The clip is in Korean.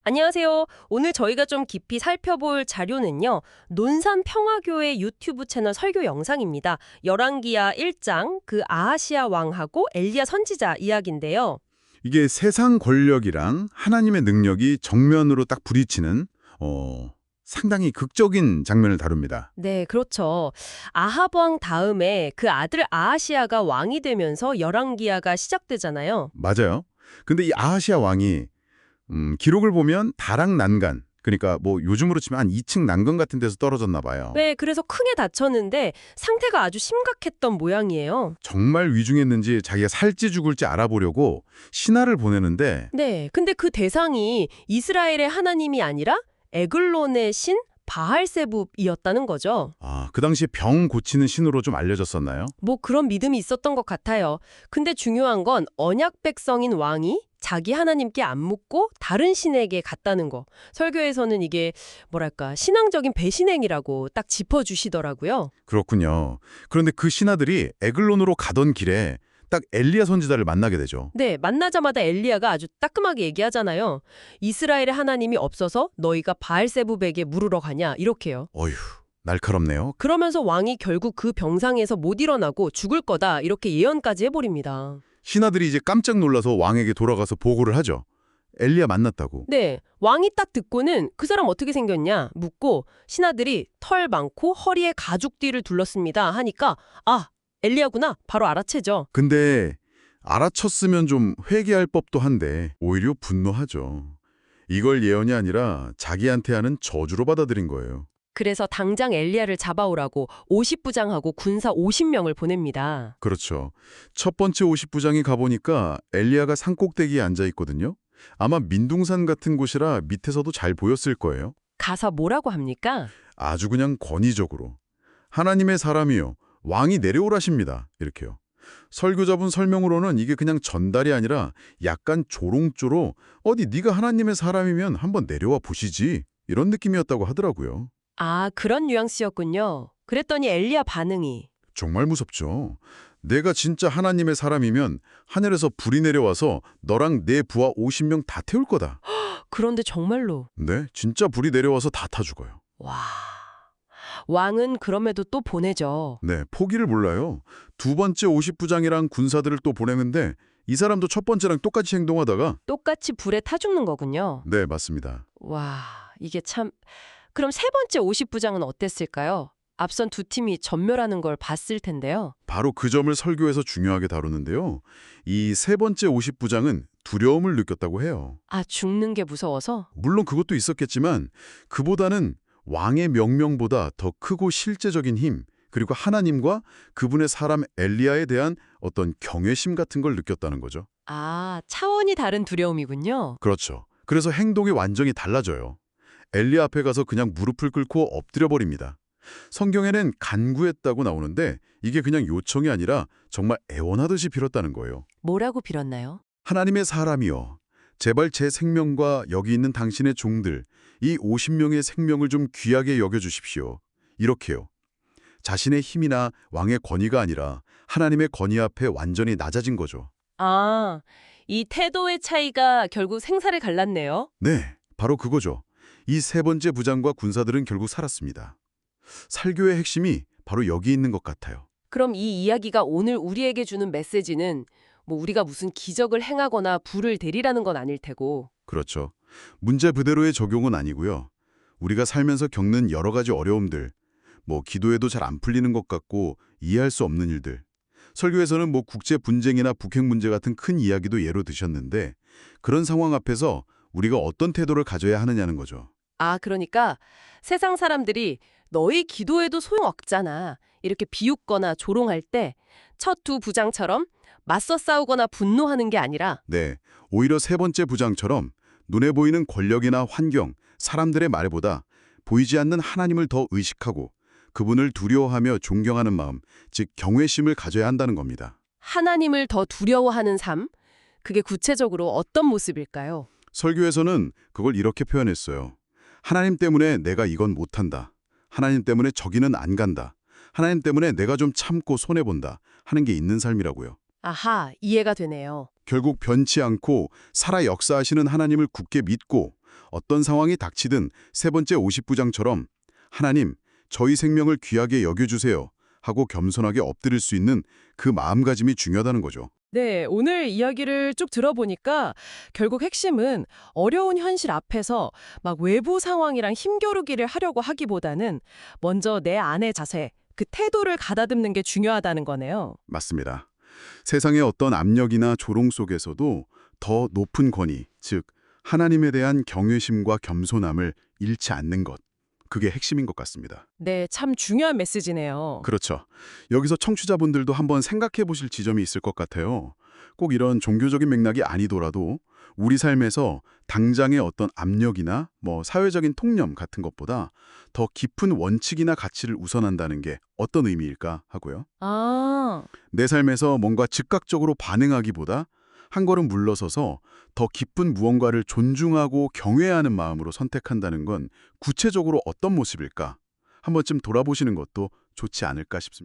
안녕하세요. 오늘 저희가 좀 깊이 살펴볼 자료는요. 논산평화교회 유튜브 채널 설교 영상입니다. 열왕기하 1장 그 아하시아 왕하고 엘리야 선지자 이야기인데요. 이게 세상 권력이랑 하나님의 능력이 정면으로 딱 부딪히는 상당히 극적인 장면을 다룹니다. 네, 그렇죠. 아합 왕 다음에 그 아들 아하시아가 왕이 되면서 열왕기하가 시작되잖아요. 맞아요. 근데 이 아하시아 왕이 기록을 보면 다락 난간, 그러니까 뭐 요즘으로 치면 한 2층 난간 같은 데서 떨어졌나 봐요. 네, 그래서 크게 다쳤는데 상태가 아주 심각했던 모양이에요. 정말 위중했는지 자기가 살지 죽을지 알아보려고 신하를 보내는데 네, 근데 그 대상이 이스라엘의 하나님이 아니라 에글론의 신 바알세붑이었다는 거죠. 그 당시에 병 고치는 신으로 좀 알려졌었나요? 뭐 그런 믿음이 있었던 것 같아요. 근데 중요한 건 언약 백성인 왕이 자기 하나님께 안 묻고 다른 신에게 갔다는 거. 설교에서는 이게 뭐랄까 신앙적인 배신행위라고 딱 짚어주시더라고요. 그렇군요. 그런데 그 신하들이 에글론으로 가던 길에 딱 엘리야 선지자를 만나게 되죠. 네, 만나자마자 엘리야가 아주 따끔하게 얘기하잖아요. 이스라엘의 하나님이 없어서 너희가 바알세붑에게 물으러 가냐 이렇게요. 어휴, 날카롭네요. 그러면서 왕이 결국 그 병상에서 못 일어나고 죽을 거다 이렇게 예언까지 해버립니다. 신하들이 이제 깜짝 놀라서 왕에게 돌아가서 보고를 하죠. 엘리야 만났다고. 네, 왕이 딱 듣고는 그 사람 어떻게 생겼냐 묻고 신하들이 털 많고 허리에 가죽띠를 둘렀습니다 하니까 아, 엘리야구나 바로 알아채죠. 근데 알아챘으면 좀 회개할 법도 한데 오히려 분노하죠. 이걸 예언이 아니라 자기한테 하는 저주로 받아들인 거예요. 그래서 당장 엘리야를 잡아오라고 50부장하고 군사 50명을 보냅니다. 그렇죠. 첫 번째 50부장이 가보니까 엘리야가 산꼭대기에 앉아 있거든요. 아마 민둥산 같은 곳이라 밑에서도 잘 보였을 거예요. 가서 뭐라고 합니까? 아주 그냥 권위적으로. 하나님의 사람이요. 왕이 내려오라십니다. 이렇게요. 설교자분 설명으로는 이게 그냥 전달이 아니라 약간 조롱조로 어디 네가 하나님의 사람이면 한번 내려와 보시지. 이런 느낌이었다고 하더라고요. 아, 그런 뉘앙스였군요. 그랬더니 엘리야 반응이 정말 무섭죠. 내가 진짜 하나님의 사람이면 하늘에서 불이 내려와서 너랑 내 부하 50명 다 태울 거다. 그런데 정말로 네, 진짜 불이 내려와서 다 타 죽어요. 와... 왕은 그럼에도 또 보내죠. 네, 포기를 몰라요. 두 번째 50부장이랑 군사들을 또 보내는데 이 사람도 첫 번째랑 똑같이 행동하다가 똑같이 불에 타 죽는 거군요. 네, 맞습니다. 와, 이게 참... 그럼 세 번째 50부장은 어땠을까요? 앞선 두 팀이 전멸하는 걸 봤을 텐데요. 바로 그 점을 설교에서 중요하게 다루는데요. 이 세 번째 50부장은 두려움을 느꼈다고 해요. 아, 죽는 게 무서워서? 물론 그것도 있었겠지만 그보다는 왕의 명령보다 더 크고 실제적인 힘, 그리고 하나님과 그분의 사람 엘리야에 대한 어떤 경외심 같은 걸 느꼈다는 거죠. 아, 차원이 다른 두려움이군요. 그렇죠. 그래서 행동이 완전히 달라져요. 엘리야 앞에 가서 그냥 무릎을 꿇고 엎드려 버립니다. 성경에는 간구했다고 나오는데 이게 그냥 요청이 아니라 정말 애원하듯이 빌었다는 거예요. 뭐라고 빌었나요? 하나님의 사람이여, 제발 제 생명과 여기 있는 당신의 종들, 이 50명의 생명을 좀 귀하게 여겨주십시오. 이렇게요. 자신의 힘이나 왕의 권위가 아니라 하나님의 권위 앞에 완전히 낮아진 거죠. 아, 이 태도의 차이가 결국 생사를 갈랐네요. 네, 바로 그거죠. 이 세 번째 부장과 군사들은 결국 살았습니다. 설교의 핵심이 바로 여기 있는 것 같아요. 그럼 이 이야기가 오늘 우리에게 주는 메시지는 뭐 우리가 무슨 기적을 행하거나 불을 대리라는 건 아닐 테고. 그렇죠. 문제 그대로의 적용은 아니고요. 우리가 살면서 겪는 여러 가지 어려움들, 기도해도 잘 안 풀리는 것 같고 이해할 수 없는 일들. 설교에서는 국제 분쟁이나 북핵 문제 같은 큰 이야기도 예로 드셨는데 그런 상황 앞에서 우리가 어떤 태도를 가져야 하느냐는 거죠. 아, 그러니까 세상 사람들이 너희 기도해도 소용없잖아. 이렇게 비웃거나 조롱할 때 첫 두 부장처럼 맞서 싸우거나 분노하는 게 아니라 네, 오히려 세 번째 부장처럼 눈에 보이는 권력이나 환경, 사람들의 말보다 보이지 않는 하나님을 더 의식하고 그분을 두려워하며 존경하는 마음, 즉 경외심을 가져야 한다는 겁니다. 하나님을 더 두려워하는 삶? 그게 구체적으로 어떤 모습일까요? 설교에서는 그걸 이렇게 표현했어요. 하나님 때문에 내가 이건 못한다. 하나님 때문에 저기는 안 간다. 하나님 때문에 내가 좀 참고 손해본다 하는 게 있는 삶이라고요. 아하, 이해가 되네요. 결국 변치 않고 살아 역사하시는 하나님을 굳게 믿고 어떤 상황이 닥치든 세 번째 50부장처럼 하나님, 저희 생명을 귀하게 여겨주세요 하고 겸손하게 엎드릴 수 있는 그 마음가짐이 중요하다는 거죠. 네, 오늘 이야기를 쭉 들어보니까 결국 핵심은 어려운 현실 앞에서 막 외부 상황이랑 힘겨루기를 하려고 하기보다는 먼저 내 안의 자세, 그 태도를 가다듬는 게 중요하다는 거네요. 맞습니다. 세상의 어떤 압력이나 조롱 속에서도 더 높은 권위, 즉 하나님에 대한 경외심과 겸손함을 잃지 않는 것. 그게 핵심인 것 같습니다. 네, 참 중요한 메시지네요. 그렇죠. 여기서 청취자분들도 한번 생각해 보실 지점이 있을 것 같아요. 꼭 이런 종교적인 맥락이 아니더라도 우리 삶에서 당장의 어떤 압력이나 사회적인 통념 같은 것보다 더 깊은 원칙이나 가치를 우선한다는 게 어떤 의미일까 하고요. 아, 내 삶에서 뭔가 즉각적으로 반응하기보다 한 걸음 물러서서 더 깊은 무언가를 존중하고 경외하는 마음으로 선택한다는 건 구체적으로 어떤 모습일까? 한 번쯤 돌아보시는 것도 좋지 않을까 싶습니다.